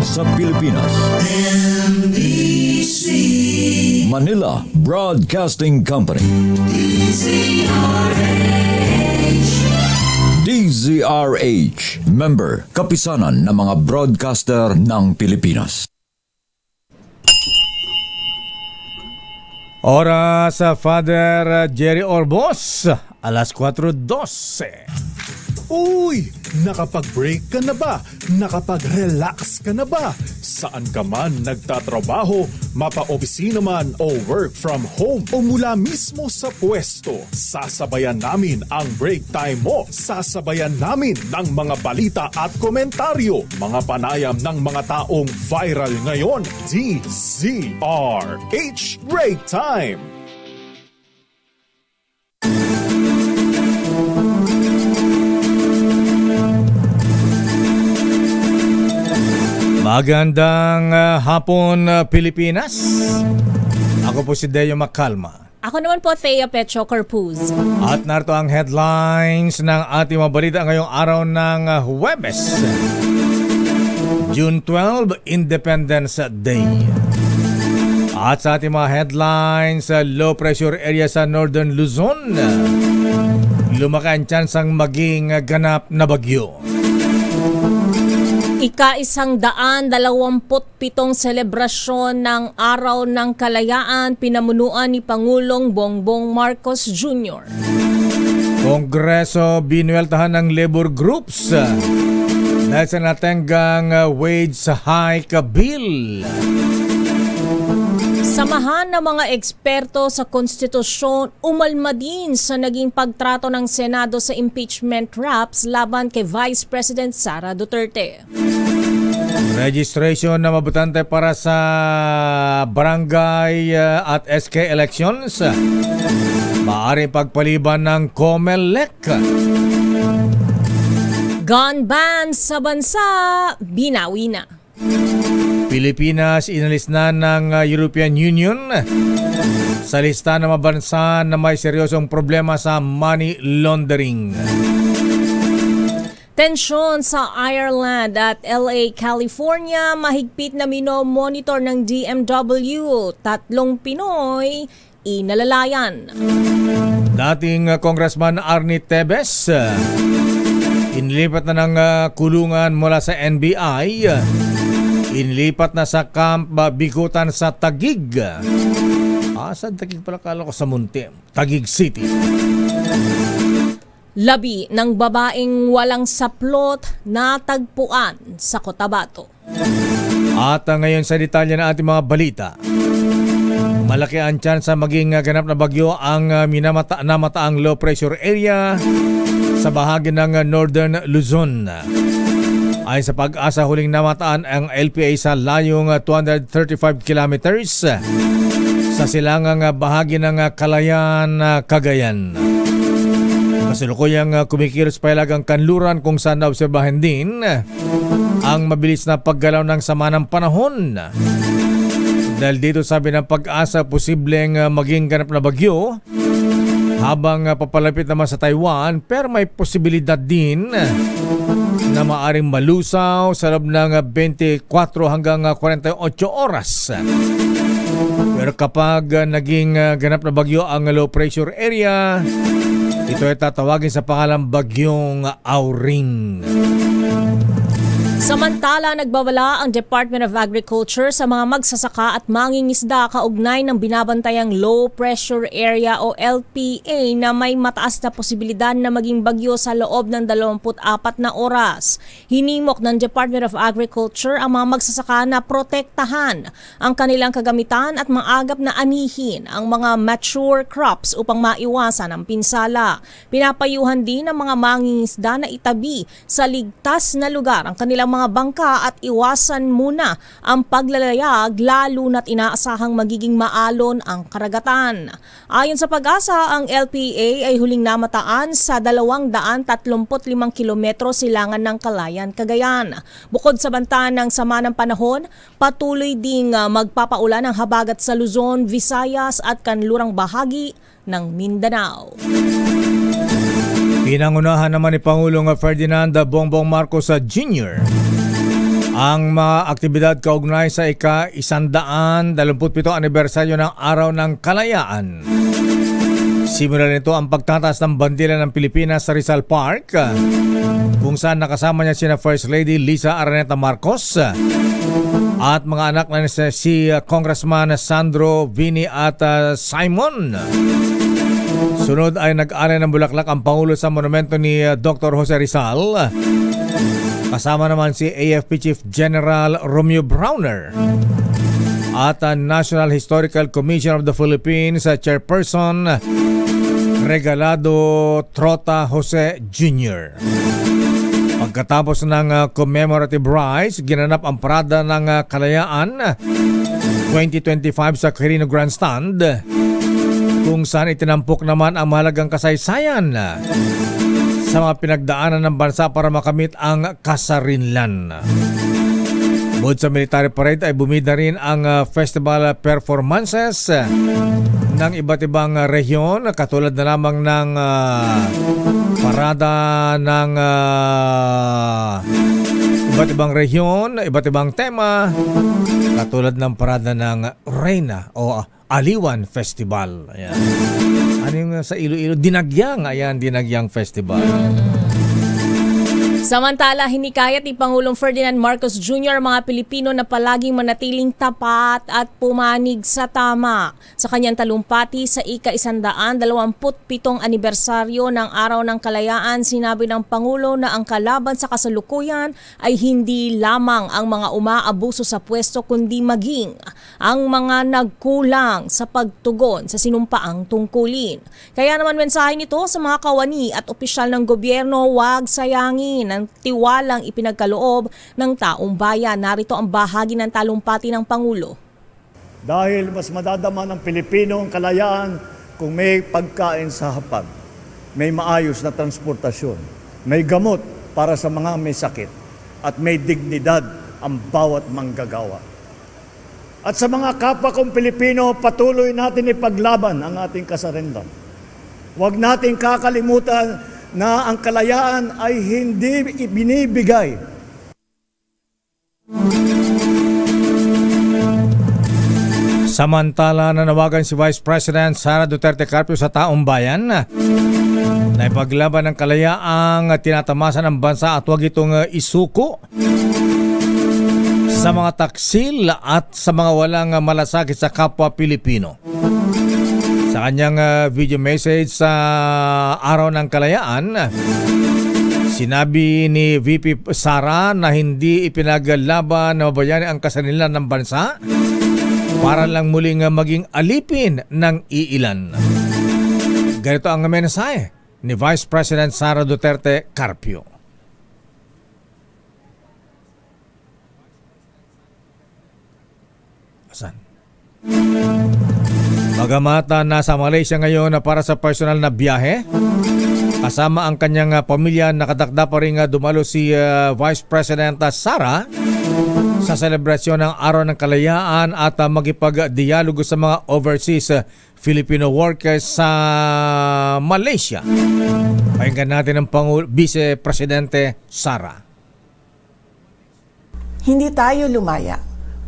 sa Pilipinas. NBC Manila Broadcasting Company. DZRH, member, kapisanan ng mga broadcaster ng Pilipinas. Oras sa Father Jerry Orbos, alas 4:12. Uy! Nakapag-break ka na ba? Nakapag-relax ka na ba? Saan ka man nagtatrabaho, mapa-opisina man o work from home o mula mismo sa pwesto, sasabayan namin ang break time mo. Sasabayan namin ng mga balita at komentaryo, mga panayam ng mga taong viral ngayon. DZRH Break Time! Magandang hapon, Pilipinas. Ako po si Deo Macalma. Ako naman po, Thea Pecho Corpuz. At narito ang headlines ng ating mga balita ngayong araw ng Huwebes, June 12, Independence Day. At sa ating mga headlines, low pressure area sa Northern Luzon, lumaki ang tsansang maging ganap na bagyo. Ika-127 selebrasyon ng Araw ng Kalayaan pinamunuan ni Pangulong Bongbong Marcos Jr. Kongreso binueltahan ng labor groups dahil sa natenggang wage hike bill. Samahan ng mga eksperto sa konstitusyon umalma din sa naging pagtrato ng Senado sa impeachment raps laban kay Vice President Sara Duterte. Registration na mabutante para sa barangay at SK elections maaaring pagpaliban ng COMELEC. Gun ban sa bansa, binawi na. Pilipinas inalis na ng European Union sa lista ng mga bansa na may seryosong problema sa money laundering. Tensyon sa Ireland at LA, California, mahigpit na mino-monitor ng DMW. 3 Pinoy inalalayan. Dating Congressman Arnie Tebes inilipat na ng kulungan mula sa NBI. Inilipat na sa Camp Bikutan sa Taguig. Saan Taguig pala? Kala ko sa Munti. Taguig City. Labi ng babaeng walang saplot natagpuan sa Cotabato. At ngayon sa detalye ng ating mga balita. Malaki ang tsansa maging ganap na bagyo ang namataang low pressure area sa bahagi ng Northern Luzon. Ayon sa Pag-asa, huling namataan ang LPA sa layong 235 kilometers sa silangang bahagi ng Calayan, Cagayan. Kasalukuyang kumikilos pailagang kanluran kung saan naobserbahan din ang mabilis na paggalaw ng sama ng panahon. Dahil dito sabi ng Pag-asa, posibleng maging ganap na bagyo habang papalapit naman sa Taiwan, pero may posibilidad din na maaring malusaw sa loob ng 24 hanggang 48 oras. Pero kapag naging ganap na bagyo ang low pressure area, ito ay tatawagin sa pangalang Bagyong Auring. Samantala, nagbabala ang Department of Agriculture sa mga magsasaka at mangingisda kaugnay ng binabantayang low pressure area o LPA na may mataas na posibilidad na maging bagyo sa loob ng 24 na oras. Hinimok ng Department of Agriculture ang mga magsasaka na protektahan ang kanilang kagamitan at maagap na anihin ang mga mature crops upang maiwasan ang pinsala. Pinapayuhan din ng mga mangingisda na itabi sa ligtas na lugar ang kanilang mga bangka at iwasan muna ang paglalayag lalo na't inaasahang magiging maalon ang karagatan. Ayon sa Pag-asa, ang LPA ay huling namataan sa 235 kilometro silangan ng Calayan, Cagayan. Bukod sa banta ng sama ng panahon, patuloy ding magpapaulan ang habagat sa Luzon, Visayas at kanlurang bahagi ng Mindanao. Pinangunahan naman ni Pangulong Ferdinand Bongbong Marcos Jr. Ang mga aktibidad kaugnay sa ika-127 anibersaryo ng Araw ng Kalayaan. Simulan nito ang pagtataas ng bandila ng Pilipinas sa Rizal Park, kung saan nakasama niya sina First Lady Lisa Araneta Marcos at mga anak na si Congressman Sandro, Vini at Simon. Sunod ay nag-alay ng bulaklak ang Pangulo sa monumento ni Dr. Jose Rizal. Kasama naman si AFP Chief General Romeo Browner at National Historical Commission of the Philippines Chairperson Regalado Trota Jose Jr. Pagkatapos ng commemorative rites, ginanap ang Parada ng Kalayaan 2025 sa Quirino Grandstand, kung saan itinampok naman ang mahalagang kasaysayan sa mga pinagdaanan ng bansa para makamit ang kasarinlan. Bukod sa military parade ay bumida rin ang festival performances ng iba't ibang rehiyon, katulad na lamang ng parada ng iba't ibang rehiyon, iba't ibang tema, katulad ng parada ng Reyna o Aliwan Festival. Ayan. Ano yung sa Iloilo? Dinagyang. Ayan, Dinagyang Festival. Samantala, hinikayat ni Pangulong Ferdinand Marcos Jr. mga Pilipino na palaging manatiling tapat at pumanig sa tama. Sa kanyang talumpati sa ika-127 anibersaryo ng Araw ng Kalayaan, sinabi ng Pangulo na ang kalaban sa kasalukuyan ay hindi lamang ang mga umaabuso sa pwesto, kundi maging ang mga nagkulang sa pagtugon sa sinumpaang tungkulin. Kaya naman mensahe nito sa mga kawani at opisyal ng gobyerno, huwag sayangin ng tiwalang ipinagkaloob ng taong bayan. Narito ang bahagi ng talumpati ng Pangulo. Dahil mas madadama ng Pilipino ang kalayaan kung may pagkain sa hapag, may maayos na transportasyon, may gamot para sa mga may sakit, at may dignidad ang bawat manggagawa. At sa mga kapwa kong Pilipino, patuloy natin ipaglaban ang ating kasarinlan. Huwag nating kakalimutan na ang kalayaan ay hindi binibigay. Samantala, nanawagan si Vice President Sara Duterte Carpio sa taong bayan na ipaglaban ng kalayaang tinatamasa ng bansa at huwag itong isuko sa mga taksil at sa mga walang malasakit sa kapwa Pilipino. Sa kanyang video message sa Araw ng Kalayaan, sinabi ni VP Sara na hindi ipinaglaban na mabayani ang kasarinlan ng bansa para lang muling maging alipin ng iilan. Ganito ang mensahe ni Vice President Sara Duterte Carpio. Asan? Bagamat nasa Malaysia ngayon para sa personal na biyahe, kasama ang kanyang pamilya, nakadakda pa rin dumalo si Vice President Sara sa selebrasyon ng Araw ng Kalayaan at magipag-dialogo sa mga overseas Filipino workers sa Malaysia. Pakinggan natin ang Vice Presidente Sara. Hindi tayo lumaya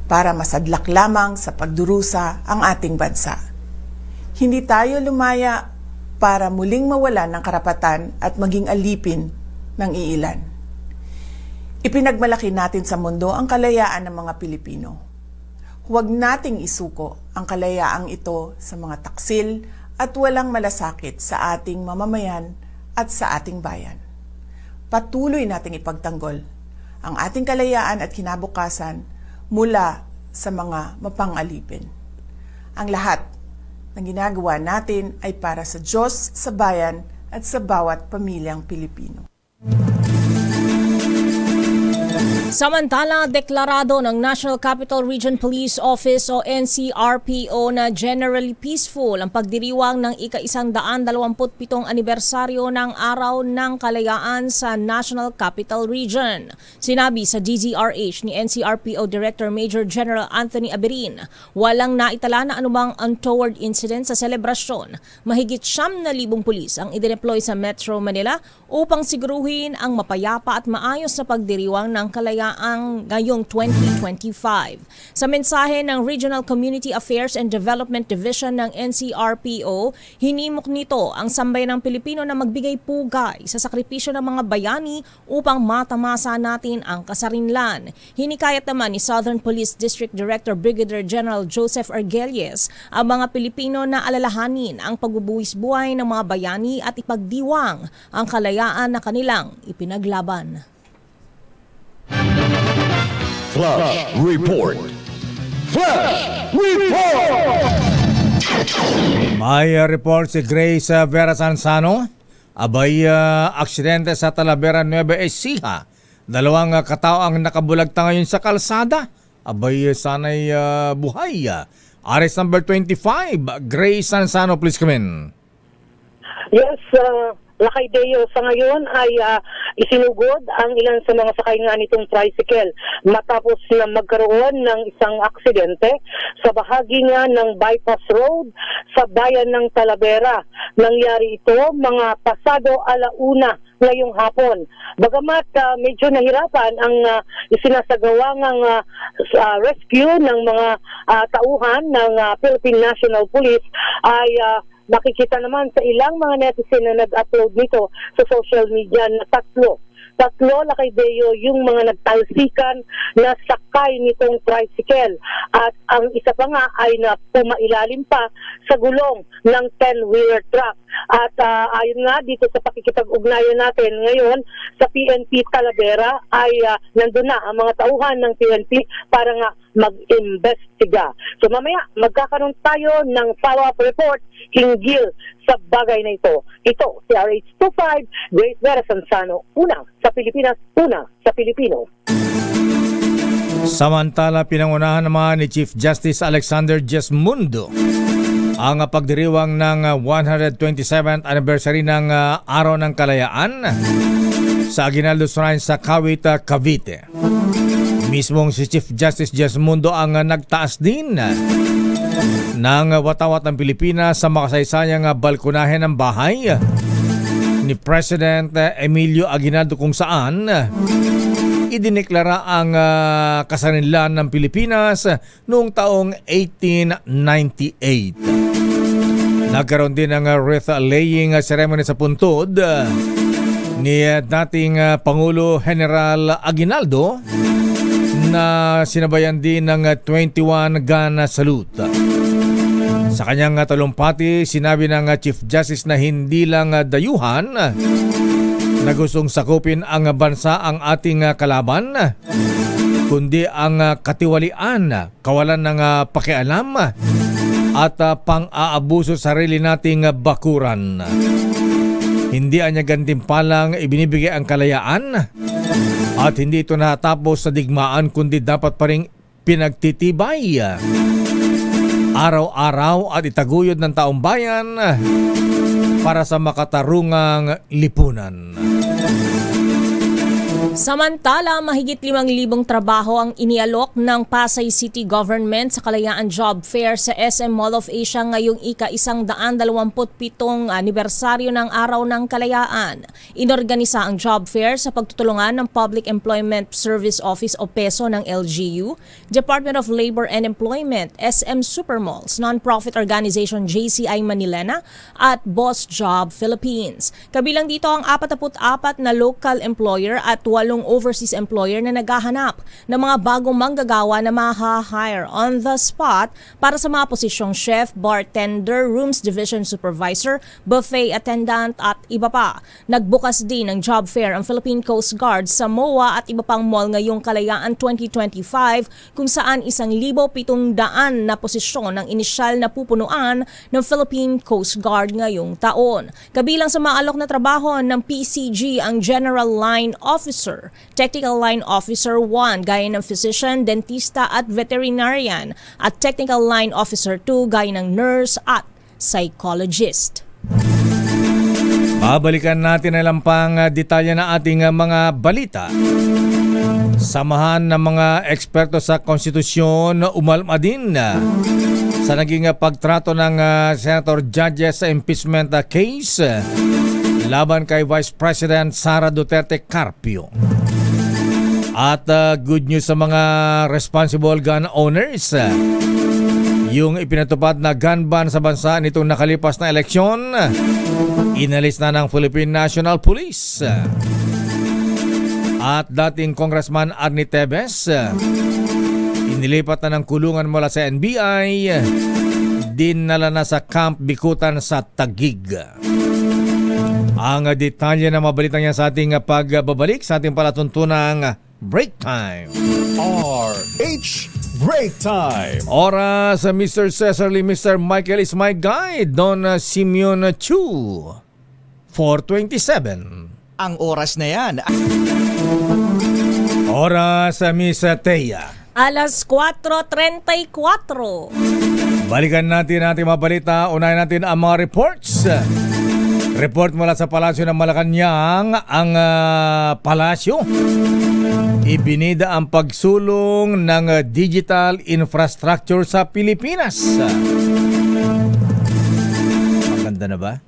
para masadlak lamang sa pagdurusa ang ating bansa. Hindi tayo lumaya para muling mawalan ng karapatan at maging alipin ng iilan. Ipinagmalaki natin sa mundo ang kalayaan ng mga Pilipino. Huwag nating isuko ang kalayaang ito sa mga taksil at walang malasakit sa ating mamamayan at sa ating bayan. Patuloy nating ipagtanggol ang ating kalayaan at kinabukasan mula sa mga mapangalipin. Ang lahat ng ginagawa natin ay para sa Diyos, sa bayan at sa bawat pamilyang Pilipino. Samantala, deklarado ng National Capital Region Police Office o NCRPO na generally peaceful ang pagdiriwang ng ika-127 anibersaryo ng Araw ng Kalayaan sa National Capital Region. Sinabi sa DZRH ni NCRPO Director Major General Anthony Aberin, walang naitala na anumang untoward incident sa selebrasyon. Mahigit 9,000 pulis ang idineploy sa Metro Manila upang siguruhin ang mapayapa at maayos na pagdiriwang ng kalayaan kalayaang ngayong 2025. Sa mensahe ng Regional Community Affairs and Development Division ng NCRPO, hinimok nito ang sambayanang Pilipino na magbigay pugay sa sakripisyo ng mga bayani upang matamasa natin ang kasarinlan. Hinikayat naman ni Southern Police District Director Brigadier General Joseph Argelies ang mga Pilipino na alalahanin ang pagbubuwis buhay ng mga bayani at ipagdiwang ang kalayaan na kanilang ipinaglaban. Flash Report. Flash Report! May report si Grace Vera Sansano. Abay, aksidente sa Talavera, Nueva Ecija. Dalawang katao ang nakabulagta ngayon sa kalsada. Abay, sanay buhay. Arrest number 25, Grace Sansano, please come in. Yes, Lakay Deo, sa ngayon ay isinugod ang ilan sa mga sakay nga nitong tricycle matapos na magkaroon ng isang aksidente sa bahagi nga ng bypass road sa bayan ng Talavera. Nangyari ito mga pasado 1:00 ngayong hapon. Bagamat medyo nahirapan ang isinasagawang rescue ng mga tauhan ng Philippine National Police ay nakikita naman sa ilang mga netizen na nag-upload nito sa social media na tatlo, Lakay Deo, yung mga nagtalsikan na sakay nitong tricycle. At ang isa pa nga ay na pumailalim pa sa gulong ng 10-wheeler truck. At ayon nga dito sa pakikipag-ugnayan natin ngayon sa PNP Talavera ay nandun na ang mga tauhan ng PNP para nga mag-imbestiga. So mamaya magkakaroon tayo ng follow-up report hinggil sa bagay na ito. Ito si RH25, Grace Vera Sansano, una sa Pilipinas, una sa Pilipino. Samantala, pinangunahan naman ni Chief Justice Alexander Gesmundo ang pagdiriwang ng 127th anniversary ng Araw ng Kalayaan sa Aguinaldo Shrine sa Kawit, Cavite. Mismong si Chief Justice Gesmundo ang nagtaas din ng watawat ng Pilipinas sa makasaysayang balkonahe ng bahay ni President Emilio Aguinaldo kung saan idineklara ang kasarinlan ng Pilipinas noong taong 1898. Nagkaroon din ng wreath-laying ceremony sa puntod ni dating Pangulo General Aguinaldo na sinabayan din ng 21 gun salute. Sa kanyang talumpati, sinabi ng Chief Justice na hindi lang dayuhan na gustong sakupin ang bansa ang ating kalaban, kundi ang katiwalian, kawalan ng pakialam at pang-aabuso sa sarili nating bakuran. Hindi anya gantimpalang ibinibigay ang kalayaan at hindi ito natapos sa digmaan kundi dapat pa rin pinagtitibay araw-araw at itaguyod ng taong bayan para sa makatarungang lipunan. Samantala, mahigit 5,000 trabaho ang inialok ng Pasay City Government sa Kalayaan Job Fair sa SM Mall of Asia ngayong ika-127 anibersaryo ng Araw ng Kalayaan. Inorganisa ang job fair sa pagtutulungan ng Public Employment Service Office o PESO ng LGU, Department of Labor and Employment, SM Supermalls, Non-Profit Organization JCI Manilena at Boss Job Philippines. Kabilang dito ang 44 na local employer at 8 overseas employer na naghahanap ng mga bagong manggagawa na maha-hire on the spot para sa mga posisyong chef, bartender, rooms division supervisor, buffet attendant at iba pa. Nagbukas din ng job fair ang Philippine Coast Guard sa MOA at iba pang mall ngayong Kalayaan 2025 kung saan 1,700 na posisyon ang inisyal na pupunuan ng Philippine Coast Guard ngayong taon. Kabilang sa maalok na trabaho ng PCG ang General Line Officer, Technical Line Officer 1 gaya ng Physician, Dentista at Veterinarian at Technical Line Officer 2 gaya ng Nurse at Psychologist. Babalikan natin ang lampang detalye na ating mga balita. Samahan ng mga eksperto sa konstitusyon umalma din sa naging pagtrato ng Senator Judges sa impeachment case laban kay Vice President Sara Duterte Carpio. At good news sa mga responsible gun owners. Yung ipinatupad na gun ban sa bansa nitong nakalipas na eleksyon, inalis na ng Philippine National Police. At dating Congressman Arnie Tevez, inilipat na ng kulungan mula sa NBI, dinala na sa Camp Bikutan sa Taguig. Ang detalye na mabalitang yan sa ating pagbabalik sa ating palatuntunang Break Time. RH Break Time. Oras, Mr. Cesar Lee, Mr. Michael is my guide, Don Simeon Chu. 4:27. Ang oras na yan. Oras, Miss Teya. Alas 4:34. Balikan natin ating mga balita. Unahin natin ang mga reports. Report mula sa Palasyo ng Malacanang. Ang palasyo, ibinida ang pagsulong ng digital infrastructure sa Pilipinas. Maganda na ba?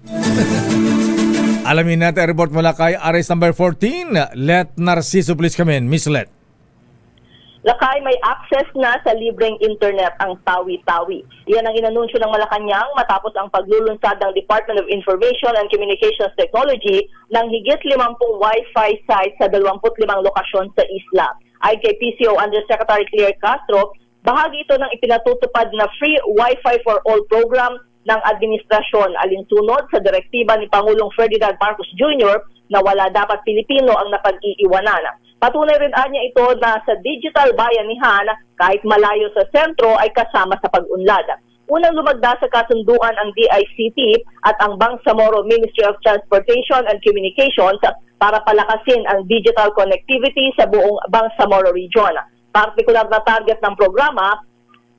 Alamin natin ang report mula kay Arrest number 14. Let Narciso please come in. Miss Let. Lakay, may access na sa libreng internet ang Tawi-Tawi. Iyan ang inanunsyo ng Malacanang matapos ang paglulunsad ng Department of Information and Communications Technology ng higit 50 Wi-Fi sites sa 25 lokasyon sa isla. Ayon kay PCO Undersecretary Claire Castro, bahagi ito ng ipinatutupad na Free Wi-Fi for All program ng administrasyon alinsunod sa direktiba ni Pangulong Ferdinand Marcos Jr. na wala dapat Pilipino ang napag-iiwanan. Patunay rin niya ito na sa digital bayanihan, kahit malayo sa sentro ay kasama sa pag-unlad. Unang lumagda sa kasunduan ang DICT at ang Bangsamoro Ministry of Transportation and Communications para palakasin ang digital connectivity sa buong Bangsamoro region. Partikular na target ng programa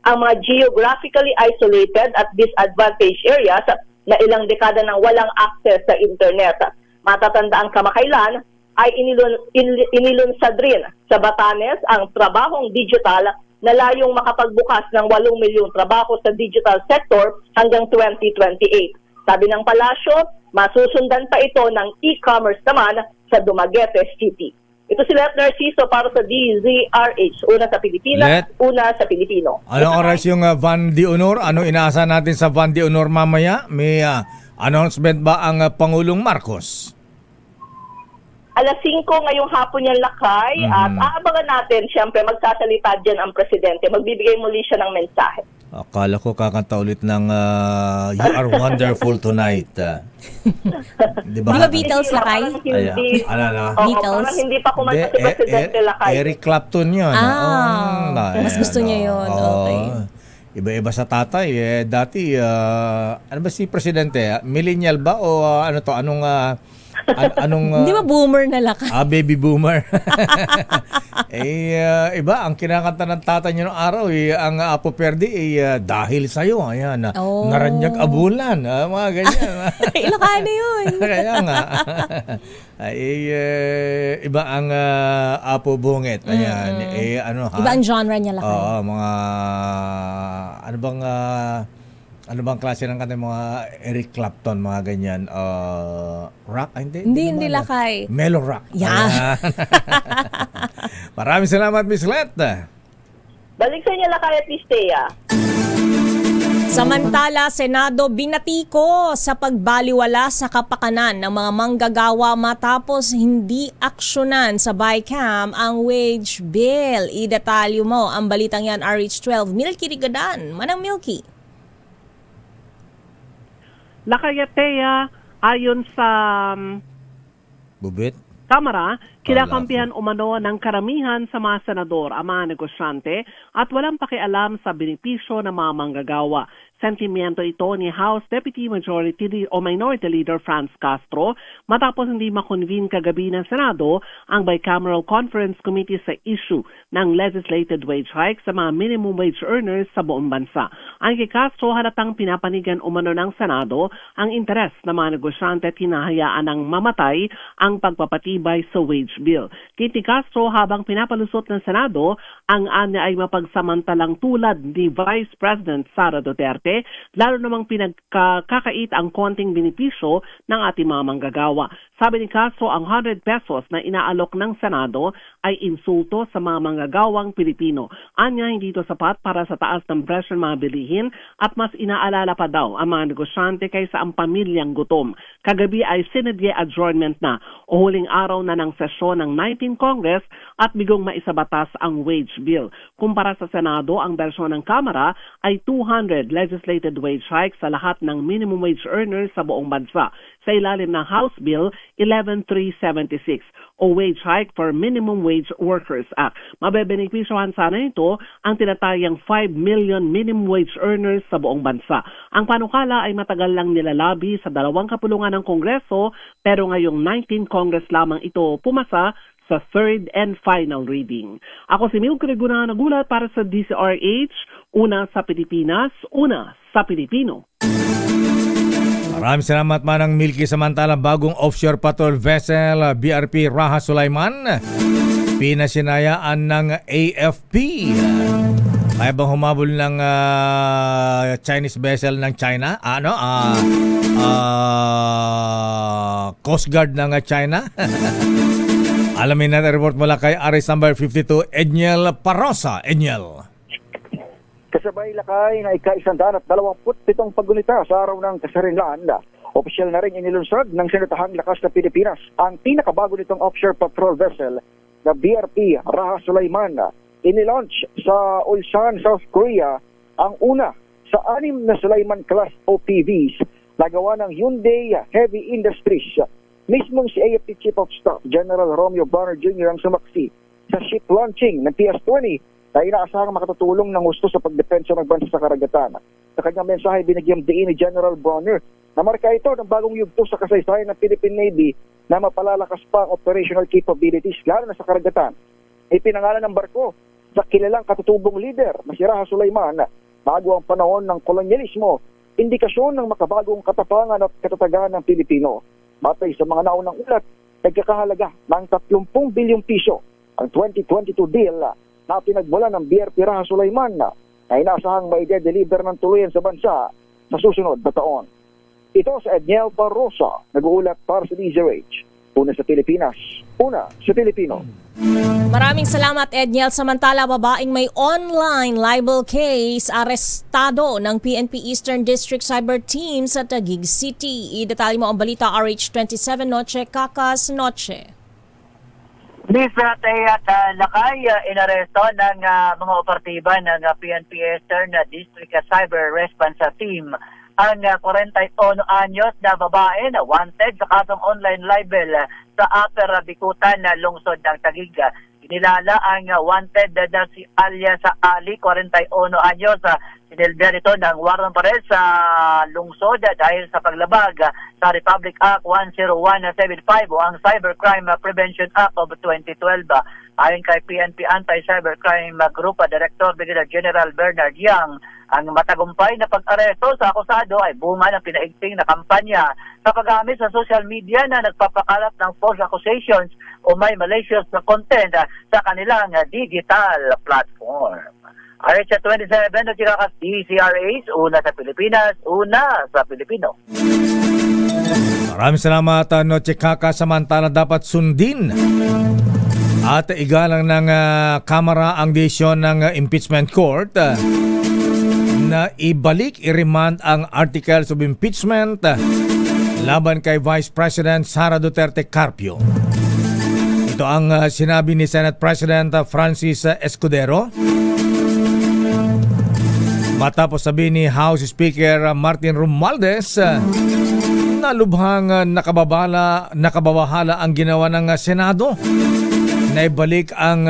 ang mga geographically isolated at disadvantaged areas na ilang dekada nang walang access sa internet. Matatandaan kamakailan ay inilunsad rin sa Batanes ang trabahong digital na layong makapagbukas ng 8 milyong trabaho sa digital sector hanggang 2028. Sabi ng palasyo, masusundan pa ito ng e-commerce naman sa Dumaguete City. Ito si Let Narciso para sa DZRH. Una sa Pilipinas, una sa Pilipino. Anong oras yung Van de Honor? Ano inaasahan natin sa Van de Honor mamaya? May announcement ba ang Pangulong Marcos? Alas 5 ngayong hapon yan, Lakay. At aabangan natin, siyempre, magsasalita dyan ang presidente. Magbibigay muli siya ng mensahe. Akala ko kakanta ulit ng You Are Wonderful Tonight. Di ba Beatles, Lakay? Beatles. Parang hindi pa kumanta si presidente, Lakay. Eric Clapton yun. Mas gusto niya yun. Okay. Iba-iba sa tatay. Dati, ano ba si presidente? Millennial ba o ano to? Anong hindi ba boomer na Lakay? Baby boomer. Iba ang kinakanta ng tatay niya noong araw, ang Apo Perdi dahil sa'yo. Ayan, naranyag abulan. Mga ganyan. Ilocano yun. Kaya nga. Iba ang Apo Bungit. Ayan. Iba ang genre niya, Lakay. Oo, mga ano bang klase ng kanta, mga Eric Clapton, mga ganyan, rock? Hindi Lakay. Mellow rock. Yeah. Maraming salamat, Miss Let. Balik sa inyo, Lakay at Listea. Samantala, Senado binatiko sa pagbaliwala sa kapakanan ng mga manggagawa matapos hindi aksyonan sa BICAM ang wage bill. Idetalyo mo ang balitang yan, RH12. Milky Rigadan. Manang Milky. Lakayatea, ayon sa Bubit? Kamara, kinakampihan umano ng karamihan sa mga senador ang mga negosyante at walang pakialam sa benepisyo ng mga manggagawa. Sentimiento ito ni House Deputy Minority Leader Franz Castro matapos hindi makonvene kagabi ng Senado ang Bicameral Conference Committee sa issue ng legislated wage hike sa mga minimum wage earners sa buong bansa. Ang kay Castro, halatang pinapanigan umano ng Senado ang interes ng mga negosyante at hinahayaan ng mamatay ang pagpapatibay sa wage bill. Kiti Castro, habang pinapalusot ng Senado, ang anya ay mapagsamantalang tulad ni Vice President Sara Duterte, lalo namang pinagkakait ang konting benepisyo ng ating mga manggagawa. Sabi ni Castro, ang 100 pesos na inaalok ng Senado ay insulto sa mga manggagawang Pilipino. Anya, hindi ito sapat para sa taas ng presyo ng mga bilihin at mas inaalala pa daw ang mga negosyante kaysa ang pamilyang gutom. Kagabi ay sinadya adjournment na o huling araw na ng sesyon ng 19th Congress at bigong maisabatas ang wage bill. Kumpara sa Senado, ang bersyon ng Kamara ay 200 legislated wage hikes sa lahat ng minimum wage earners sa buong bansa. Sa ilalim ng House Bill 11376 o Wage Hike for Minimum Wage Workers Act. Mabebenepisyohan sana ito ang tinatayang 5 million minimum wage earners sa buong bansa. Ang panukala ay matagal lang nilalabi sa dalawang kapulungan ng Kongreso pero ngayong 19th Congress lamang ito pumasa sa third and final reading. Ako si Milk Reguna nagulat para sa DCRH, una sa Pilipinas, una sa Pilipino. Maraming salamat Manang Milky. Samantala, bagong offshore patrol vessel BRP Raha Sulaiman pinasinayaan ng AFP. Kaya bang humabol ng Chinese vessel ng China? Coast Guard ng China? Alamin natin report mula kay Aris number 52, Edniel Parosa. Edniel. Kasabay lakay na ika-127 paggunita sa araw ng kasarinlan. Opisyal na rin inilunsad ng Sinatahang Lakas na Pilipinas ang pinakabago nitong offshore patrol vessel na BRP Raha Sulaiman. Inilaunch sa Ulsan, South Korea ang una sa 6 na Sulaiman class OPVs na gawa ng Hyundai Heavy Industries. Mismong si AFP Chief of Staff General Romeo Bronner Jr. ang sumaksi sa ship launching ng PS-20 na inaasahang makatutulong ng gusto sa pagdepensa ng bansa sa karagatan. Sa kanyang mensahe, binigyang diin ni General Bronner na marka ito ng bagong yugto sa kasaysayan ng Philippine Navy na mapalalakas pa ang operational capabilities lalo na sa karagatan. Ipinangalan ng barko sa kilalang katutubong leader na si Raha Sulaiman bago ang panahon ng kolonyalismo, indikasyon ng makabagong katapangan at katatagan ng Pilipino. Batay sa mga naunang ulat, nagkakahalaga ng 30 bilyong piso ang 2022 deal na pinagmula ng BRP Raha Sulaiman na inaasahang maide-deliver ng tuluyan sa bansa sa susunod na taon. Ito sa Edniel Parosa, nag-uulat para sa DZRH. Una sa Pilipinas, una sa Pilipino. Maraming salamat Edniel. Samantala, babaeng may online libel case arestado ng PNP Eastern District Cyber Team sa Taguig City. Idetali mo ang balita RH27 Noche Kakas Noche. Miss Teat Lakay, inaresto ng mga operatiba ng PNP Eastern District Cyber Response Team ang 41 anyos na babae na wanted sa kasong online libel sa Upper Bikutan na lungsod ng Taguig. Inilala ang wanted na si alias Ali, 41 anyos. Sinilbihan ito ng warrant pa rin sa lungsod dahil sa paglabag sa Republic Act 10175 o ang Cybercrime Prevention Act of 2012. Ayon kay PNP Anti-Cybercrime Group Director Brigadier General Bernard Yang, ang matagumpay na pag-aresto sa akusado ay bunga ng pinaigting na kampanya sa paggamit sa social media na nagpapakalat ng false accusations o may malicious na content sa kanilang digital platform. RH27 na tirakas DCRH, una sa Pilipinas, una sa Pilipino. Maraming salamat, Noche Kaka. Samantala, dapat sundin at igalang ng Kamara ang desisyon ng Impeachment Court na ibalik, i-remand ang Articles of Impeachment laban kay Vice President Sara Duterte Carpio. Ito ang sinabi ni Senate President Francis Escudero matapos sabi ni House Speaker Martin Romualdez na lubhang nakababahala ang ginawa ng Senado na ibalik ang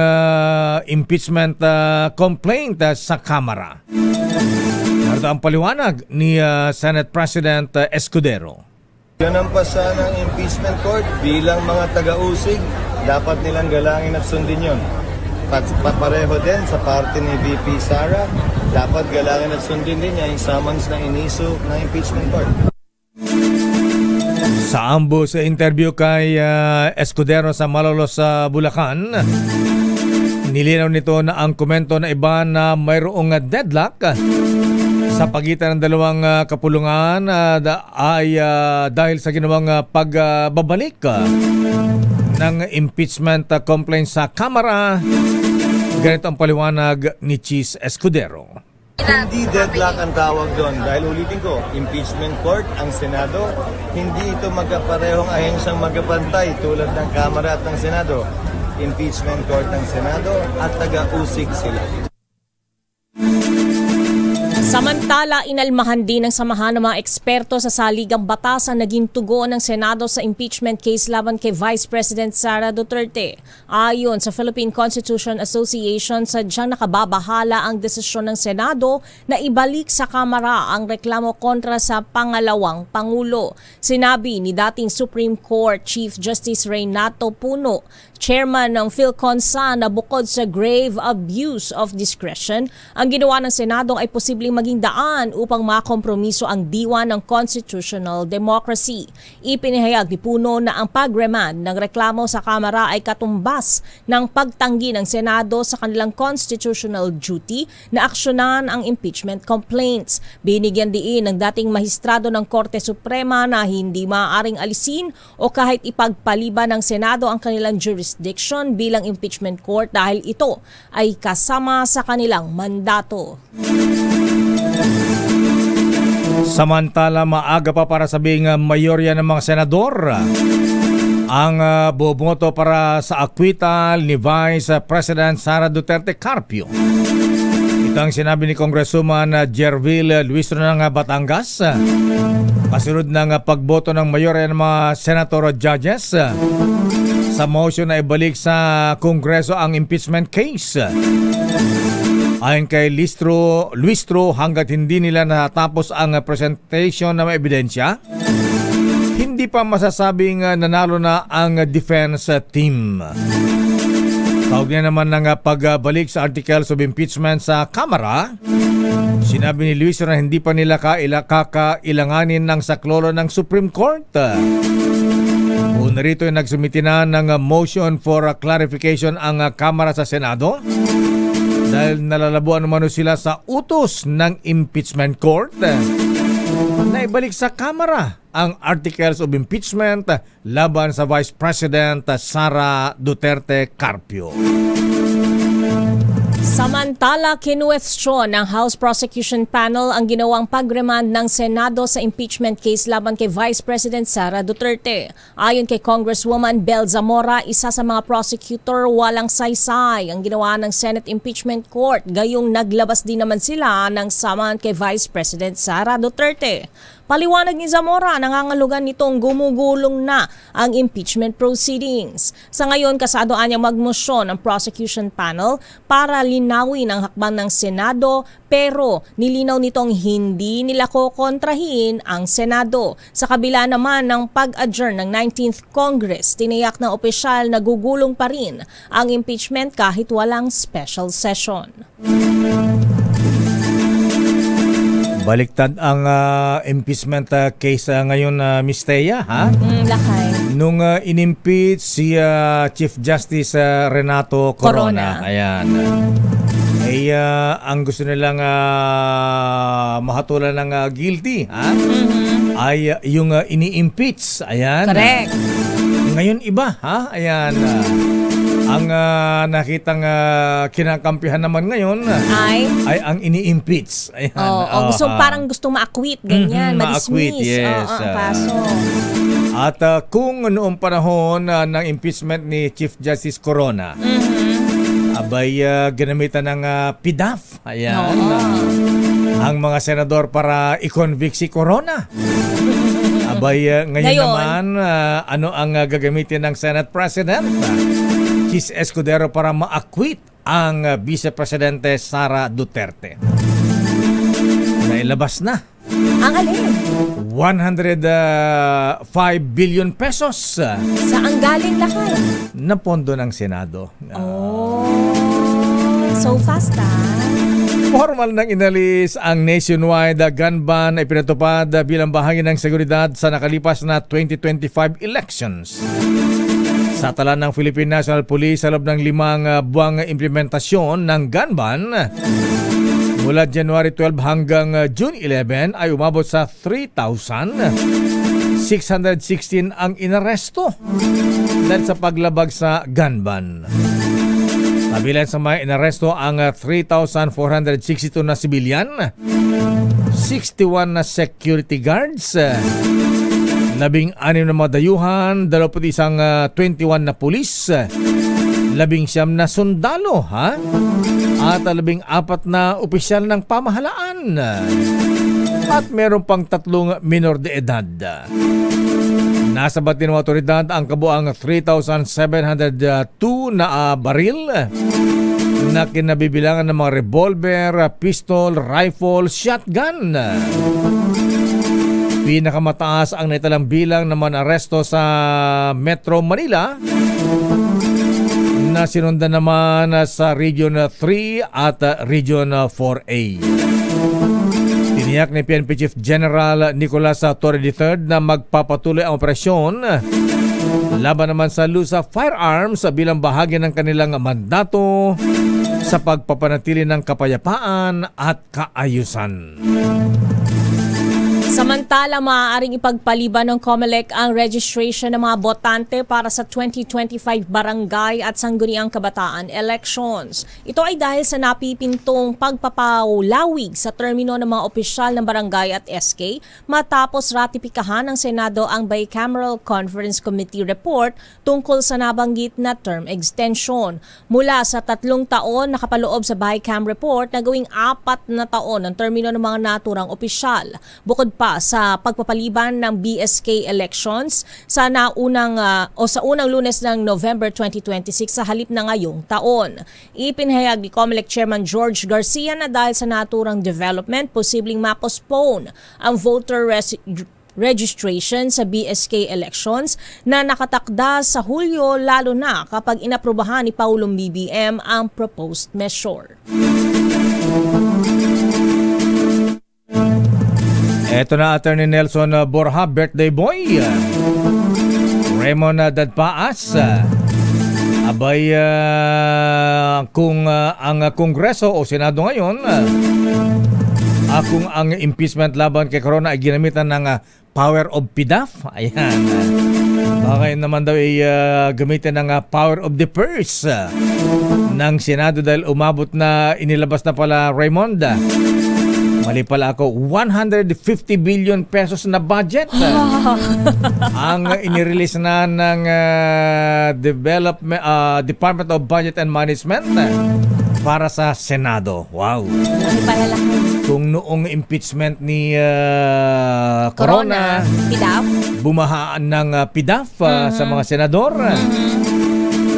impeachment complaint sa Kamara. Narito ang paliwanag ni Senate President Escudero. Ganampasan ng impeachment court bilang mga taga-usig, dapat nilang galangin at sundin yun. Pareho din sa parte ni VP Sara, dapat galangin at sundin din niya yung summons na iniso ng impeachment court. Sa ambo sa interview kay Escudero sa Malolos sa Bulacan, nilinaw nito na ang komento na iba na mayroong deadlock sa pagitan ng dalawang kapulungan ay dahil sa ginawang pagbabalik ng impeachment complaint sa Kamara. Ganito ang paliwanag ni Chis Escudero. Hindi deadlock ang tawag doon dahil ulitin ko, impeachment court ang Senado, hindi ito magkaparehong ahensyang magkapantay tulad ng Kamara at ng Senado. Impeachment court ng Senado at taga-usig sila. Samantala, inalmahan din ng samahan ng mga eksperto sa saligang batas ang naging tugon ng Senado sa impeachment case laban kay Vice President Sara Duterte. Ayon sa Philippine Constitution Association, sadyang nakababahala ang desisyon ng Senado na ibalik sa Kamara ang reklamo kontra sa pangalawang Pangulo. Sinabi ni dating Supreme Court Chief Justice Renato Puno, chairman ng PhilConsa, na bukod sa grave abuse of discretion, ang ginawa ng Senado ay posibleng maging daan upang makompromiso ang diwa ng constitutional democracy. Ipinahayag ni Puno na ang pag-remand ng reklamo sa Kamara ay katumbas ng pagtanggi ng Senado sa kanilang constitutional duty na aksyonan ang impeachment complaints. Binigyan diin ng dating mahistrado ng Korte Suprema na hindi maaaring alisin o kahit ipagpaliban ng Senado ang kanilang jurisdiction bilang impeachment court dahil ito ay kasama sa kanilang mandato. Samantala, maaga pa para sabing mayorya ng mga senador ang boboto para sa acquittal ni Vice President Sara Duterte Carpio. Ito ang sinabi ni Congresswoman Jervil Luistro ng Batangas kasunod ng pagboto ng mayorya ng mga senator o judges sa motion na ibalik sa Kongreso ang impeachment case. Ayon kay Luistro, hanggat hindi nila natapos ang presentation ng mga ebidensya, hindi pa masasabing nanalo na ang defense team. Tawag niya naman ng pagbalik sa articles of impeachment sa Kamara. Sinabi ni Luistro na hindi pa nila kakailanganin ng saklolo ng Supreme Court. Una rito ay nagsumiti na ng motion for clarification ang Kamara sa Senado dahil nalalabuan naman sila sa utos ng impeachment court na ibalik sa Kamara ang articles of impeachment laban sa Vice President Sara Duterte Carpio. Samantala, kinuwestiyon ng House Prosecution Panel ang ginawang pag-remand ng Senado sa impeachment case laban kay Vice President Sara Duterte. Ayon kay Congresswoman Bel Zamora, isa sa mga prosecutor, walang saysay ang ginawa ng Senate Impeachment Court, gayong naglabas din naman sila ng saman kay Vice President Sara Duterte. Paliwanag ni Zamora, nangangalugan nitong gumugulong na ang impeachment proceedings. Sa ngayon, kasadoan niya magmosyon ang prosecution panel para linawin ang hakbang ng Senado, pero nilinaw nitong hindi nila kokontrahin ang Senado. Sa kabila naman ng pag-adjourn ng 19th Congress, tiniyak ng opisyal na gugulong pa rin ang impeachment kahit walang special session. Baliktad ang impeachment case ngayon, Miss Thea, ha? Lakay. Nung inimpeach si Chief Justice Renato Corona. Ayan. Ay ang gusto nilang mahatulan ng guilty, ha? Ay yung ini-impeach. Ayan. Correct. Ngayon iba, ha? Ayan. Ang nakitang kinakampihan naman ngayon ay ang ini-impeach. Ayan. Parang gusto ma-acquit, ganyan, ma-dismiss. Yes. Ang kaso. At kung noong panahon ng impeachment ni Chief Justice Corona, abay ginamitan ng PDAF. Ayan. Ang mga senador para i-convict si Corona. Abay ngayon naman, ano ang gagamitin ng Senate President? Chis Escudero para ma-acquit ang Vice Presidente Sara Duterte. Nailabas na. Ang alin? 105 billion pesos. Saan galing lakay? Na pondo ng Senado. So fast Formal nang inalis ang nationwide gun ban ay pinatupad bilang bahagi ng seguridad sa nakalipas na 2025 elections. Sa tala ng Philippine National Police sa loob ng 5 buwang implementasyon ng gun ban, Mula January 12 hanggang June 11 ay umabot sa 3,616 ang inaresto dahil sa paglabag sa gun ban. Kabilang sa mga inaresto ang 3,462 na sibilyan, 61 na security guards, 16 na mga dayuhan, 21 na pulis, 19 na sundalo, at 14 na opisyal ng pamahalaan. At meron pang 3 minor de edad. Nasabat din ng otoridad ang kabuang 3,702 na baril na kinabibilangan ng mga revolver, pistol, rifle, shotgun. Pinakamataas ang naitalang bilang naman aresto sa Metro Manila na sinundan naman sa Region 3 at Region 4A. Tiniyak ni PNP Chief General Nicolas Torre III na magpapatuloy ang operasyon laban naman sa Lusa Firearms bilang bahagi ng kanilang mandato sa pagpapanatili ng kapayapaan at kaayusan. Samantala, maaaring ipagpaliban ng COMELEC ang registration ng mga botante para sa 2025 barangay at sangguniang kabataan elections. Ito ay dahil sa napipintong pagpapalawig sa termino ng mga opisyal ng barangay at SK matapos ratipikahan ng Senado ang Bicameral Conference Committee report tungkol sa nabanggit na term extension. Mula sa 3 taon nakapaloob sa Bicam report na gawing 4 na taon ang termino ng mga naturang opisyal. Bukod pa sa pagpapaliban ng BSK elections sa unang Lunes ng November 2026 sa halip na ngayong taon. Ipinahayag ni COMELEC Chairman George Garcia na dahil sa naturang development, posibleng ma-postpone ang voter registration sa BSK elections na nakatakda sa Hulyo, lalo na kapag inaprubahan ni Paulong BBM ang proposed measure. Ito na Attorney Nelson Borja, birthday boy. Raymond Dadpaas. Abay, kung ang Kongreso o Senado ngayon, kung ang impeachment laban kay Corona ay ginamitan ng power of PDAF, ayan. Baka naman daw ay gamitin ng power of the purse ng Senado dahil umabot na, inilabas na pala Raymond. Mali pala ako, 150 billion pesos na budget ang inirelease na ng Department of Budget and Management para sa Senado. Wow! Kung noong impeachment ni Corona, bumahaan ng PDAF sa mga senador,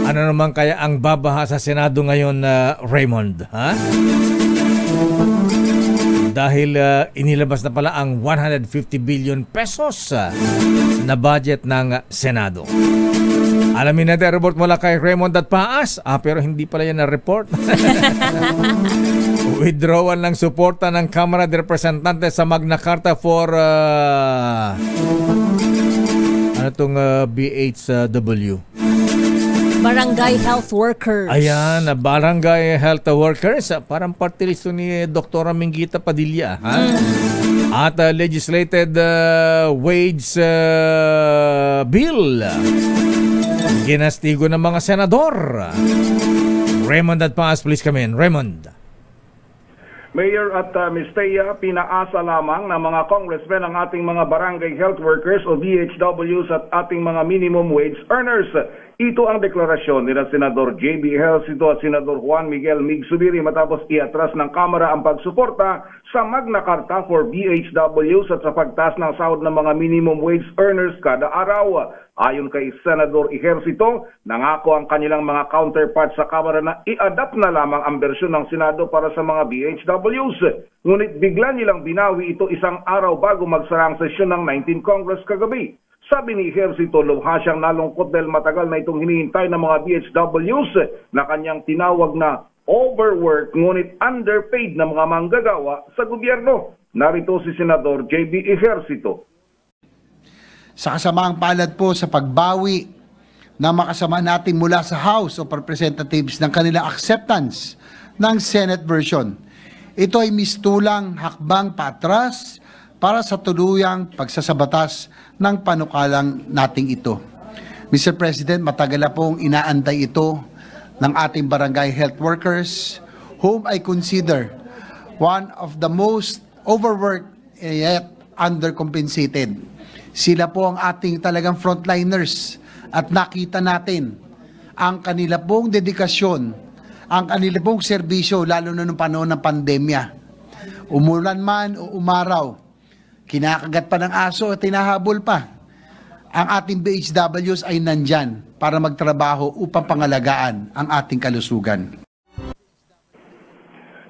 ano naman kaya ang babaha sa Senado ngayon, Raymond? Ha? Dahil inilabas na pala ang 150 billion pesos na budget ng Senado. Alamin natin, report mula kay Raymond Dadpaas. Pero hindi pala yan na report. Withdrawal ng suporta ng Kamara de Representantes sa Magna Carta for BHW. Barangay Health Workers. Ayan, Barangay Health Workers. Parang party list ni Dr. Minggita Padilla. At legislated wage bill. Ginastigo ng mga senador. Raymond Dadpaas, please come in. Raymond. Mayor at Ms. Thea, pinaasa lamang ng mga congressmen ang ating mga barangay health workers o BHWs at ating mga minimum wage earners. Ito ang deklarasyon nila Senador J.B. Ejercito at Senador Juan Miguel Mig-Zubiri matapos iatras ng Kamara ang pagsuporta sa Magna Carta for BHWs at sa pagtaas ng sahod ng mga minimum wage earners kada araw. Ayon kay Senador Ejercito, nangako ang kanilang mga counterparts sa Kamara na i-adapt na lamang ang bersyon ng Senado para sa mga BHWs. Ngunit bigla nilang binawi ito isang araw bago magsara ang sesyon ng 19th Congress kagabi. Sabi ni Ejercito, lubha siyang nalungkot dahil matagal na itong hinihintay ng mga BHWs na kanyang tinawag na overwork ngunit underpaid na mga manggagawa sa gobyerno. Narito si Senador J.B. Ejercito. Sa kasamaang palad po sa pagbawi na makasama natin mula sa House of Representatives ng kanilang acceptance ng Senate version. Ito ay mistulang hakbang patras para sa tuluyang pagsasabatas ng panukalang nating ito. Mr. President, matagal na pong inaantay ito ng ating barangay health workers, whom I consider one of the most overworked yet undercompensated. Sila po ang ating talagang frontliners at nakita natin ang kanila pong dedikasyon, ang kanila pong serbisyo, lalo na noong panahon ng pandemya. Umulan man o umaraw, kinakagat pa ng aso at tinahabol pa. Ang ating BHWs ay nandyan para magtrabaho upang pangalagaan ang ating kalusugan.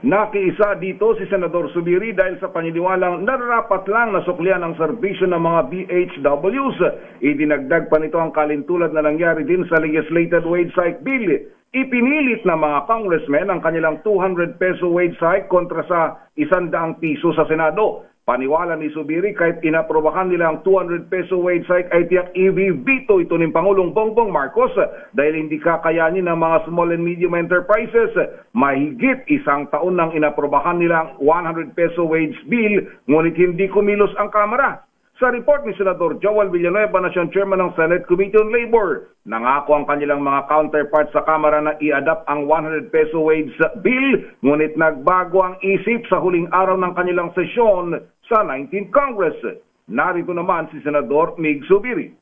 Nakiisa dito si Senador Zubiri dahil sa paniniwalang nararapat lang na suklian ang serbisyo ng mga BHWs. Idinagdag pa nito ang kalintulad na nangyari din sa legislated wage hike bill. Ipinilit ng mga congressmen ang kanilang 200 peso wage hike kontra sa 100 piso sa Senado. Paniwala ni Zubiri, kahit inaprobahan nila ang 200 peso wage hike ay tiyak i-veto ito ng Pangulong Bongbong Marcos dahil hindi kakayanin ng mga small and medium enterprises. Mahigit 1 taon nang inaprobahan nila ang 100 peso wage bill, ngunit hindi kumilos ang Kamara. Sa report ni Senador Joel Villanueva na siyang chairman ng Senate Committee on Labor, nangako ang kanilang mga counterparts sa Kamara na i-adapt ang 100 peso wage bill, ngunit nagbago ang isip sa huling araw ng kanilang sesyon sa 19th Congress. Narito naman si Senador Mig Zubiri.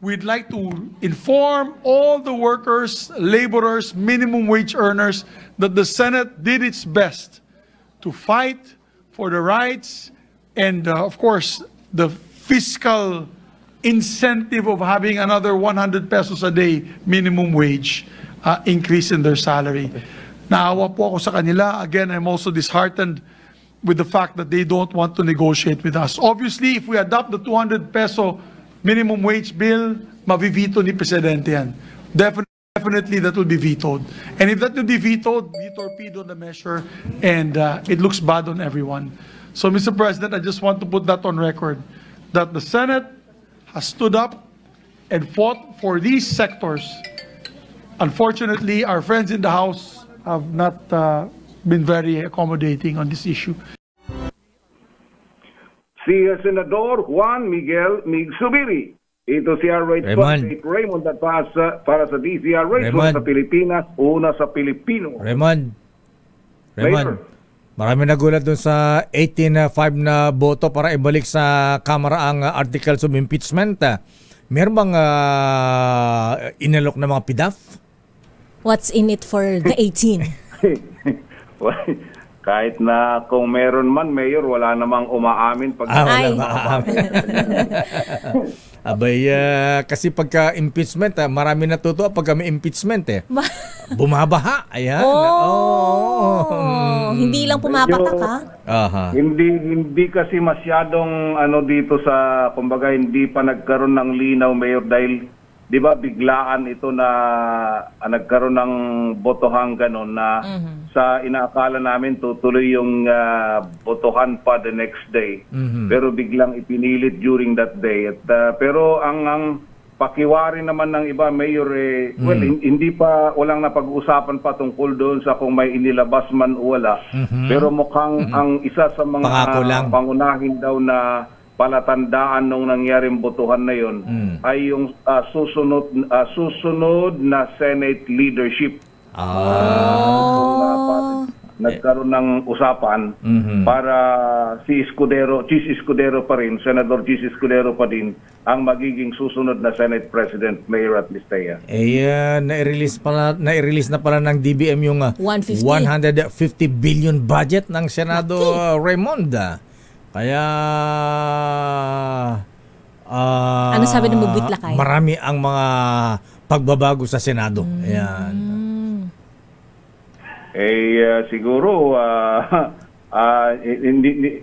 We'd like to inform all the workers, laborers, minimum wage earners that the Senate did its best to fight for the rights and of course, the fiscal incentive of having another 100 pesos a day minimum wage increase in their salary. Naawa po ako sa kanila. Again, I'm also disheartened with the fact that they don't want to negotiate with us. Obviously, if we adopt the 200 peso minimum wage bill, mavivito ni Presidente yan. Definitely that will be vetoed. And if that will be vetoed, we torpedo the measure and it looks bad on everyone. So, Mr. President, I just want to put that on record, that the Senate has stood up and fought for these sectors. Unfortunately, our friends in the House have not been very accommodating on this issue. Si Senador Juan Miguel Mig Zubiri. Ito si Raymond at para sa DZRH sa Pilipinas, una sa Pilipino. Raymond. Marami nagulat doon sa 18-5 na boto para ibalik sa Kamara ang articles of impeachment. Meron bang inalok na mga PDAF? What's in it for the 18? Kahit na kung meron man, Mayor, wala namang umaamin. Wala umaamin. Abay, kasi pagka impeachment, marami natutuwa pagka may impeachment bumabaha. Ayan. Hindi lang pumapatak Hindi kasi masyadong dito sa, kumbaga, hindi pa nagkaroon ng linaw, Mayor, dahil di ba biglaan ito na nagkaroon ng botohang ganon na sa inaakala namin tutuloy yung botohan pa the next day. Pero biglang ipinilit during that day. At, pero ang pakiwari naman ng iba, Mayor, well, hindi pa, walang napag-usapan pa tungkol doon sa kung may inilabas man o wala. Pero mukhang ang isa sa mga pangunahin daw na palatandaan nung nangyaring botohan na yon ay yung susunod na Senate leadership. Nagkaroon ng usapan para si Chis Escudero pa rin, Senador Chis Escudero pa din ang magiging susunod na Senate President, Mayor at Listea. Na-release na pala ng DBM yung 150 billion budget ng Senado, Raymond. Kaya ano sabi ng Magbitlakay? Marami ang mga pagbabago sa Senado. Ayan. Siguro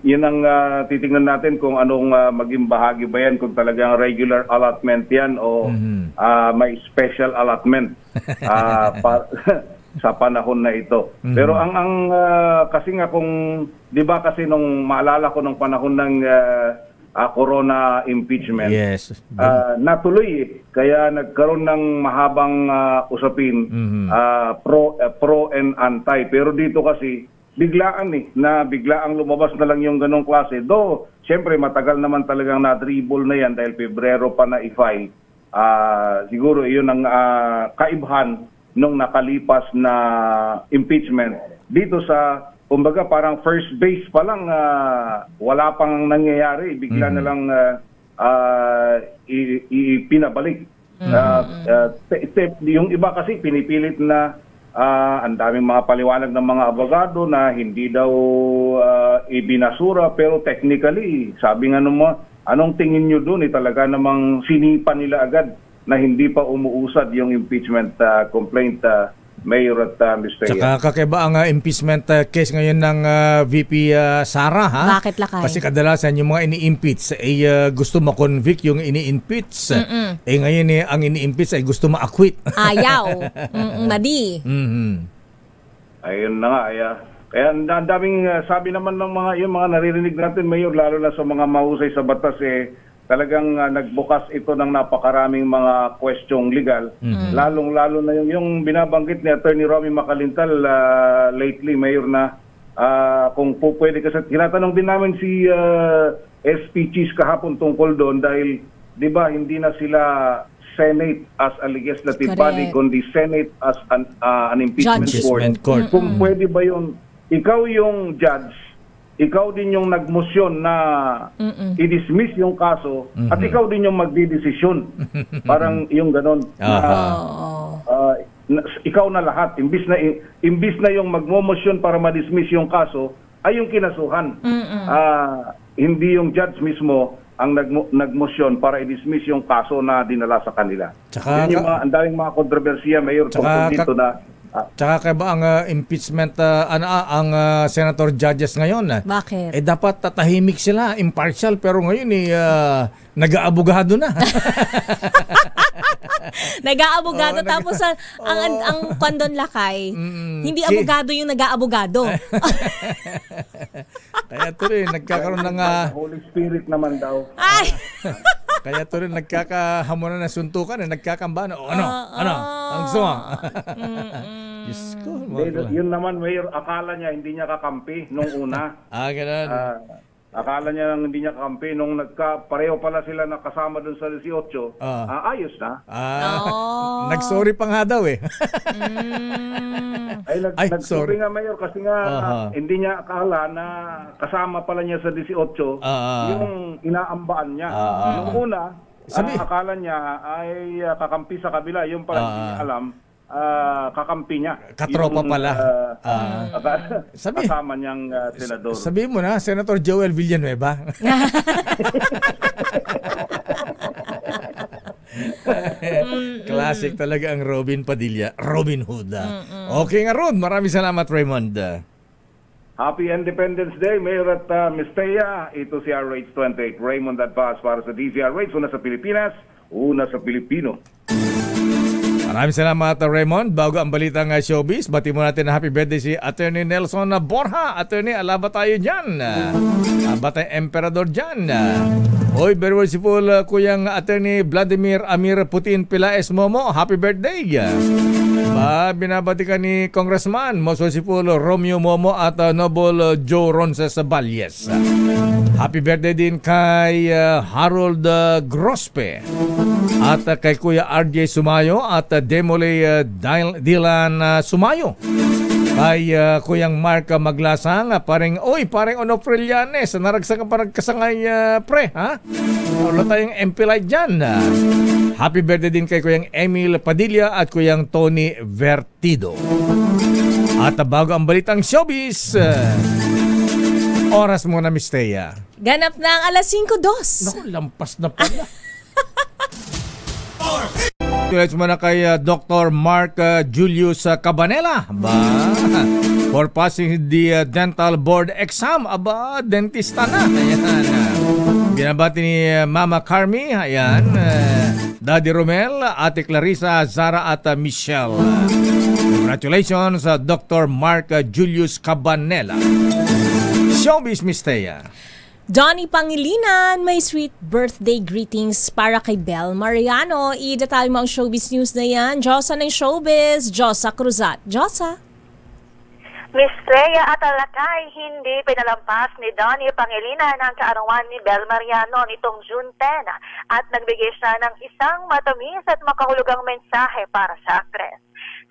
yun ang titingnan natin kung anong maging bahagi ba yan, kung talagang regular allotment yan o may special allotment sa panahon na ito. Pero ang kasi nga kung, di ba kasi nung maalala ko nung panahon ng corona impeachment, natuloy kaya nagkaroon ng mahabang usapin pro and anti. Pero dito kasi biglaan na biglaang lumabas na lang yung ganong klase. Though, siyempre matagal naman talagang na-dribble na yan dahil Pebrero pa na i-file. Siguro iyon ang kaibahan nung nakalipas na impeachment. Dito sa, kumbaga parang first base pa lang, wala pang nangyayari. Bigla na lang pinabalik. Yung iba kasi pinipilit na ang daming mga paliwanag ng mga abogado na hindi daw ibinasura, pero technically, sabi nga naman, anong tingin nyo doon? Talaga namang sinipan nila agad na hindi pa umuusad yung impeachment complaint, Mayor at Mr. Tsaka kakaiba ang impeachment case ngayon ng VP Sara, ha? Bakit, Lakay? Kasi kadalasan yung mga ini-impeach gusto ma-convict yung ini-impeach. Ngayon ang ini-impeach ay gusto ma-acquit. Ayaw. Madi. Ayun na nga. Kaya ang daming sabi naman ng yung mga naririnig natin, Mayor, lalo na sa mga mahusay sa batas, talagang nagbukas ito ng napakaraming mga questioning legal. Lalong-lalo na yung binabanggit ni Attorney Romy Macalintal lately, Mayor, na kung po pwede kasi tinatanong din namin si SP Cheese kahapon tungkol doon dahil, di ba, hindi na sila Senate as a legislative body, kundi Senate as an impeachment court. Kung pwede ba yun, ikaw yung judge, ikaw din yung nagmosyon na i-dismiss yung kaso at ikaw din yung magdidesisyon. Parang yung ganon. Ikaw na lahat. Imbis na yung magmomosyon para ma-dismiss yung kaso, ay yung kinasuhan. Hindi yung judge mismo ang nagmosyon para i-dismiss yung kaso na dinala sa kanila. Yan yung ang daming mga kontrobersiya, Mayor, tungkol dito na tsaka kaya ba ang impeachment, ang senator judges ngayon? Bakit? Dapat tatahimik sila, impartial, pero ngayon nag-aabogado na. Nag-aabogado tapos ang kondon, Lakay, hindi abogado yung nag-aabogado. Kaya tuloy nagkakaroon ng Holy Spirit naman daw. Ay! Kaya tuloy nagkakahamunan ng suntukan, nagkakambana. Ano? Ang gusto mo? Diyos ko. Yun naman, Mayor, akala niya hindi niya kakampi nung una. Ganun. Akala niya hindi niya kakampi nung pareho pala sila nakasama dun sa 18. Ayos na. Nag-sorry pa nga daw Nag-sorry nga, Mayor, kasi nga hindi niya akala na kasama pala niya sa 18 yung inaambaan niya. Yung una, akala niya ay kakampi sa kabila. Yung pala hindi niya alam, kakampi niya. Katropa pala. Kasama niyang senador. Sabihin mo na, Senator Joel Villanueva. Classic talaga ang Robin Padilla. Robin Hood. Okay nga, Rod. Maraming salamat, Raymond. Happy Independence Day, Mayor at Ms. Thea. Ito si RH28. Raymond Advaz para sa DZRH. Una sa Pilipinas, una sa Pilipino. Maraming salamat, Raymond. Bago ang balitang showbiz, bati mo natin na happy birthday si Attorney Nelson Borja. Attorney, alaba tayo dyan. Batay Emperador dyan. Oy, very worshipful Kuyang Attorney Vladimir Amir Putin Pilaes Momo. Happy birthday. Binabati ka ni Congressman most worshipful Romeo Momo at Noble Joe Ronces Valles. Happy birthday din kay Harold Grospe at kay Kuya RJ Sumayo at Demole Dylan Sumayo. Kay Kuyang Mark Maglasang, parang Onofrelianes, naragsa ka parang kasangay pre, ha? Wala tayong MP Light dyan. Happy birthday din kay Kuyang Emil Padilla at Kuyang Tony Vertido. At bago ang balitang showbiz, oras muna, Miss Thea. Ganap na ang 5:02. Naku, lampas na pala. Tuloy mo na kay Dr. Mark Julius Cabanela for passing the dental board exam. Dentista na. Ayan. Binabati ni Mama Carmi. Ayan. Daddy Romel, Ate Clarissa, Zara at Michelle. Congratulations Dr. Mark Julius Cabanela. Showbiz, Miss Thea. Donnie Pangilinan, may sweet birthday greetings para kay Bel Mariano. I-detalye mo ang showbiz news na yan. Diyosa ng showbiz, Josa Cruzat. Josa. Miss Rhea at Alakay, hindi pinalampas ni Donnie Pangilinan ang kaarawan ni Bel Mariano nitong June 10 at nagbigay siya ng isang matamis at makahulugang mensahe para sa aktres.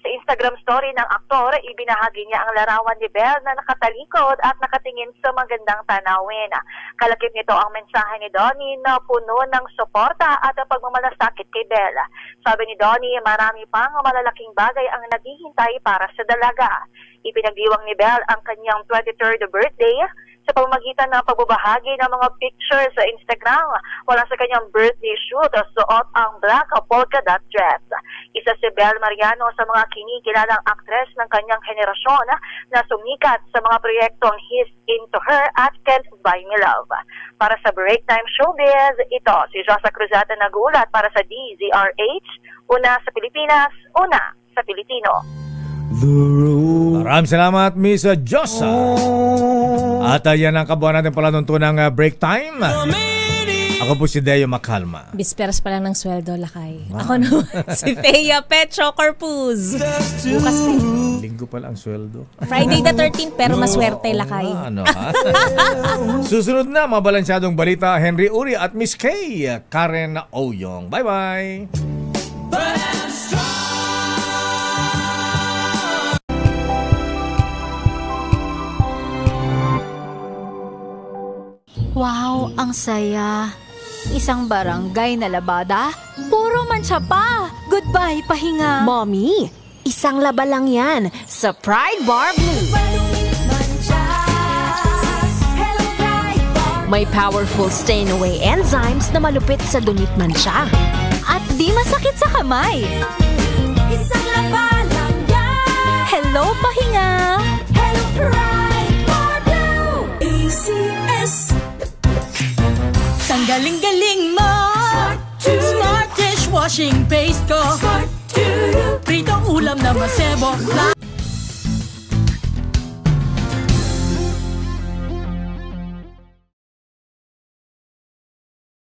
Sa Instagram story ng aktor, ibinahagi niya ang larawan ni Bel na nakatalikod at nakatingin sa magandang tanawin. Kalakip nito ang mensahe ni Donnie na puno ng suporta at pagmamalasakit kay Bel. Sabi ni Donnie, marami pang malalaking bagay ang naghihintay para sa dalaga. Ipinagdiwang ni Bel ang kanyang 23rd birthday sa pamamagitan ng pagbabahagi ng mga pictures sa Instagram. Wala sa kanyang birthday shoot, suot ang black polka dot dress. Isa si Bel Mariano sa mga kinikilalang aktres ng kanyang henerasyon na sumikat sa mga proyektong He's Into Her at Can't Buy Me Love. Para sa Break Time Showbiz, ito si Josa Cruzata nagulat para sa DZRH, una sa Pilipinas, una sa Pilipino. Maraming salamat, Miss Josa. At yan ang kabuuan natin pala nung tunang break time. Ako po si Deo Macalma. Bisperas pa lang ng sweldo, Lakay. Wow. Ako naman si Thea Petro Corpus. Bukas pa. Linggo pa lang sweldo. Friday the 13th, pero maswerte, Lakay. Ano ha? Susunod na, mabalansyadong balita, Henry Uri at Miss Kay Karen Oyong. Bye-bye! Wow, ang saya. Isang barangay na labada, puro mancha pa. Goodbye, pahinga. Mommy, isang laba lang yan sa Pride Bar Blue. May powerful stain-away enzymes na malupit sa dunit mancha. At di masakit sa kamay. Isang laba lang yan. Hello, pahinga. Hello, Pride Bar Blue. ACS. Galing-galing mo. Smart dishwashing paste ko. Pritong ulam na masebo.